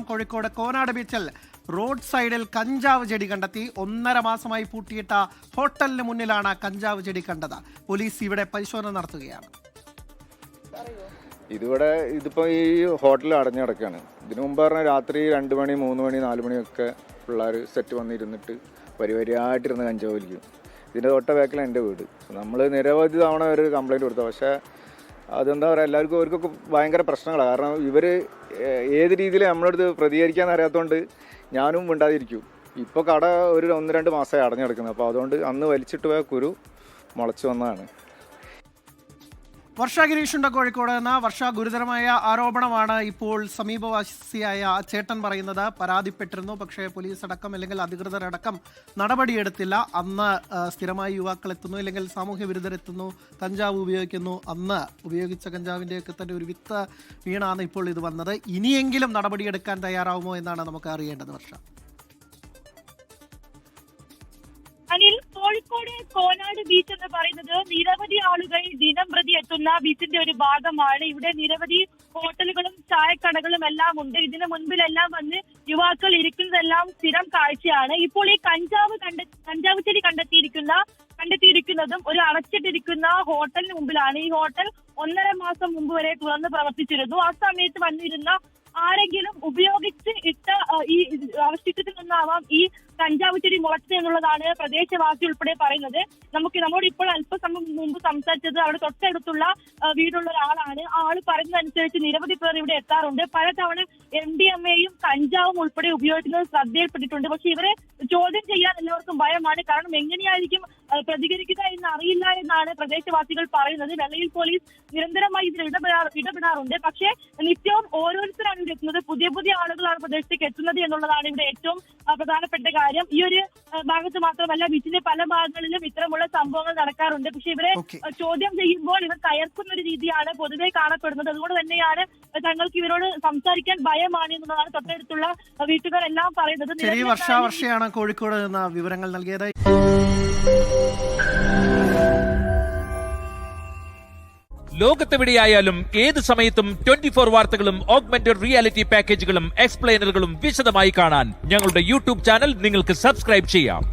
കോഴിക്കോട് കോനാട് ബീച്ചിൽ റോഡ് സൈഡിൽ കഞ്ചാവ് ചെടി കണ്ടെത്തി. 1.5 മാസമായി പൂട്ടിയിട്ട ഹോട്ടലിന് മുന്നിലാണ് കഞ്ചാവ് ചെടി കണ്ടത്. പോലീസ് ഇവിടെ പരിശോധന നടത്തുകയാണ്. ഇതിപ്പോ ഈ ഹോട്ടൽ അടഞ്ഞു കിടക്കുകയാണ്. ഇതിനു മുമ്പ് പറഞ്ഞാൽ രാത്രി 2 മണി 3 മണി 4 മണിയൊക്കെ പിള്ളേർ സെറ്റ് വന്നിരുന്നിട്ട് വരിവരിയായിട്ടിരുന്ന് കഞ്ചാവ് വലിക്കും. ഇതിൻ്റെ തൊട്ട ബാക്കിലാണ് എൻ്റെ വീട്. നമ്മൾ നിരവധി തവണ ഒരു കംപ്ലൈൻറ്റ് കൊടുത്തു. പക്ഷേ അതെന്താ പറയുക, എല്ലാവർക്കും അവർക്കൊക്കെ ഭയങ്കര പ്രശ്നങ്ങളാണ്. കാരണം ഇവർ ഏത് രീതിയിൽ നമ്മളടുത്ത് പ്രതികരിക്കാൻ അറിയാത്തതുകൊണ്ട് ഞാനും മിണ്ടാതിരിക്കും. ഇപ്പോൾ കട ഒരു 1-2 മാസമായി അടഞ്ഞു കിടക്കുന്നത്. അപ്പോൾ അതുകൊണ്ട് അന്ന് വലിച്ചിട്ട് പോയ കുരു മുളച്ചു വന്നതാണ്. വർഷ ഗിരീഷുണ്ട് കോഴിക്കോട് എന്ന. വർഷ, ഗുരുതരമായ ആരോപണമാണ് ഇപ്പോൾ സമീപവാസിയായ ചേട്ടൻ പറയുന്നത്. പരാതിപ്പെട്ടിരുന്നു, പക്ഷേ പോലീസ് അടക്കം അല്ലെങ്കിൽ അധികൃതരടക്കം നടപടിയെടുത്തില്ല. അന്ന് സ്ഥിരമായി യുവാക്കൾ എത്തുന്നു, അല്ലെങ്കിൽ സാമൂഹ്യ വിരുദ്ധരെത്തുന്നു, കഞ്ചാവ് ഉപയോഗിക്കുന്നു. അന്ന് ഉപയോഗിച്ച കഞ്ചാവിൻ്റെയൊക്കെ തന്നെ ഒരു വിത്ത് വീണാണ് ഇപ്പോൾ ഇത് വന്നത്. ഇനിയെങ്കിലും നടപടിയെടുക്കാൻ തയ്യാറാവുമോ എന്നാണ് നമുക്ക് അറിയേണ്ടത്. വർഷ, അനിൽ, കോഴിക്കോട് കോനാട് ബീച്ച് എന്ന് പറയുന്നത് നിരവധി ആളുകൾ ദിനം പ്രതി എത്തുന്ന ബീച്ചിന്റെ ഒരു ഭാഗമാണ്. ഇവിടെ നിരവധി ഹോട്ടലുകളും ചായക്കടകളും എല്ലാം ഉണ്ട്. ഇതിന് മുൻപിലെല്ലാം വന്ന് യുവാക്കൾ ഇരിക്കുന്നതെല്ലാം സ്ഥിരം കാഴ്ചയാണ്. ഇപ്പോൾ ഈ കഞ്ചാവ് ചെടി കണ്ടെത്തിയിരിക്കുന്നതും ഒരു അടച്ചിട്ടിരിക്കുന്ന ഹോട്ടലിന് മുമ്പിലാണ്. ഈ ഹോട്ടൽ 1.5 മാസം മുമ്പ് വരെ തുറന്ന് പ്രവർത്തിച്ചിരുന്നു. ആ സമയത്ത് വന്നിരുന്ന ആരെങ്കിലും ഉപയോഗിച്ച് ഇട്ട ഈ അവശിഷ്ടത്തിൽ നിന്നാവാം ഈ കഞ്ചാവ് ചെടി മുളച്ചത് എന്നുള്ളതാണ് പ്രദേശവാസി ഉൾപ്പെടെ പറയുന്നത്. നമ്മോട് ഇപ്പോൾ അല്പസമയം മുമ്പ് സംസാരിച്ചത് അവിടെ തൊട്ടടുത്തുള്ള വീടുള്ള ഒരാളാണ്. ആള് പറയുന്നതനുസരിച്ച് നിരവധി പേർ ഇവിടെ എത്താറുണ്ട്. പലതവണ MDMAയും കഞ്ചാവും ഉൾപ്പെടെ ഉപയോഗിക്കുന്നത് ശ്രദ്ധയിൽപ്പെട്ടിട്ടുണ്ട്. പക്ഷെ ഇവരെ ചോദ്യം ചെയ്യാൻ എല്ലാവർക്കും ഭയമാണ്. കാരണം എങ്ങനെയായിരിക്കും പ്രതികരിക്കുക എന്ന് അറിയില്ല എന്നാണ് പ്രദേശവാസികൾ പറയുന്നത്. വെള്ളയിൽ പോലീസ് നിരന്തരമായി ഇതിൽ ഇടപെടാറുണ്ട്. പക്ഷേ നിത്യവും ഓരോരുത്തരാണ് ഇവിടെ എത്തുന്നത്. പുതിയ ആളുകളാണ് പ്രദേശത്തേക്ക് എത്തുന്നത് എന്നുള്ളതാണ് ഇവിടെ ഏറ്റവും പ്രധാനപ്പെട്ട കാര്യം. ഈ ഒരു ഭാഗത്ത് മാത്രമല്ല, ബീച്ചിന്റെ പല ഭാഗങ്ങളിലും ഇത്തരമുള്ള സംഭവങ്ങൾ നടക്കാറുണ്ട്. പക്ഷെ ഇവരെ ചോദ്യം ചെയ്യുമ്പോൾ ഇവർ കയർക്കുന്ന ഒരു രീതിയാണ് പൊതുവെ കാണപ്പെടുന്നത്. അതുകൊണ്ട് തന്നെയാണ് തങ്ങൾക്ക് ഇവരോട് സംസാരിക്കാൻ ഭയമാണ് എന്നുള്ളതാണ് തൊട്ടടുത്തുള്ള വീട്ടുകാരെല്ലാം പറയുന്നത്. വർഷയാണ് കോഴിക്കോട് നിന്ന് വിവരങ്ങൾ നൽകിയത്. ലോകത്തെവിടെയായാലും ഏത് സമയത്തും 24 വാർത്തകളും ഓഗ്മെന്റഡ് റിയാലിറ്റി പാക്കേജുകളും എക്സ്പ്ലെയിനറുകളും വിശദമായി കാണാൻ ഞങ്ങളുടെ യൂട്യൂബ് ചാനൽ നിങ്ങൾക്ക് സബ്സ്ക്രൈബ് ചെയ്യാം.